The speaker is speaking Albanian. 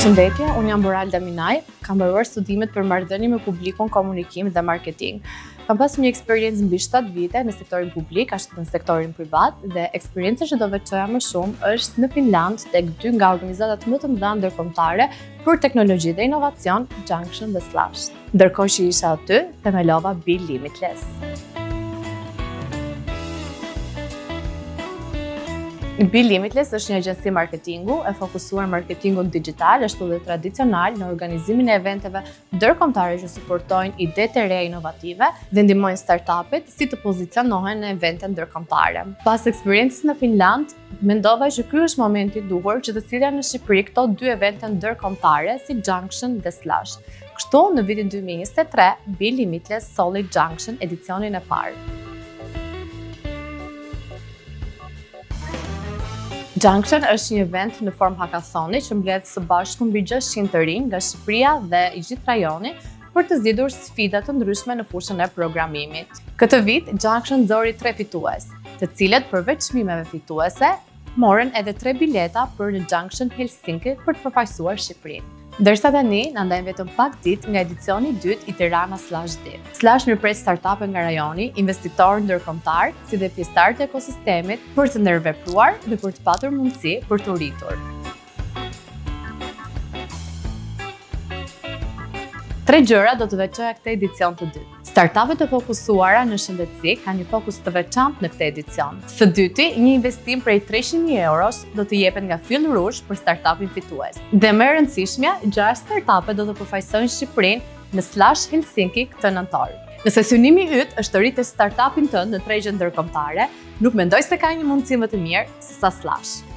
Përshëndetje, unë jam Boralda Minaj, kam bëruar studimet për marrëdhënie me publikun, komunikim dhe marketing. Kam pasur një eksperiencë mbi 7 vite në sektorin publik, ashtu në sektorin privat, dhe eksperjenca që do veçoja më shumë është në Finland tek 2 nga organizatat më të mëdha ndërkombëtare për teknologji dhe inovacion, Junction dhe Slash. Ndërkohë që isha aty, themelova Be Limitless. Be Limitless është një agjenci marketingu e fokusuar në marketingun digital, ashtu dhe tradicional në organizimin e eventeve ndërkombëtare që suportojnë ide të reja inovative dhe ndihmojnë startupet si të pozicionohen në evente ndërkombëtare. Pas eksperiencës në Finland, mendova që ky është momenti i duhur që të silja në Shqipëri këto 2 evente ndërkombëtare si Junction dhe Slash. Kështu, në vitin 2023, Be Limitless solli Junction edicionin e parë. Junction është një event në formë hakathoni që mbledh së bashku mbi 600 të rinj nga Shqipëria dhe i gjithë rajoni për të zgjidhur sfida të ndryshme në fushën e programimit. Këtë vit, Junction zori 3 fitues, të cilët përveç çmimeve fituese, morën edhe 3 bileta për në Junction Helsinki për të përfaqësuar Shqipërinë. Ndërsa tani na ndajmë vetëm pak ditë nga edicioni i dytë i Tirana Slash D. Slash mirëpret startupe nga rajoni, investitorë ndërkombëtar, si dhe pjesëtarë të ekosistemit për të ndërvepruar dhe për të patur mundësi për të rritur. 3 gjëra do të veçoja këtë edicion të dytë. Startupet të fokusuara në shëndetësi kanë një fokus të veçantë në këtë edicion. Së dyti, një investim prej 300.000 eurosh do të jepet nga Fil Rouge për startupin fitues. Dhe më e rëndësishmja, 6 startupet do të përfaqësojnë Shqipërinë në Slash Helsinki këtë nëntor. Nëse synimi yt është të rritë startupin tënd në tregje ndërkombëtare, nuk mendoj se ka një mundësi më të mirë se sa Slash.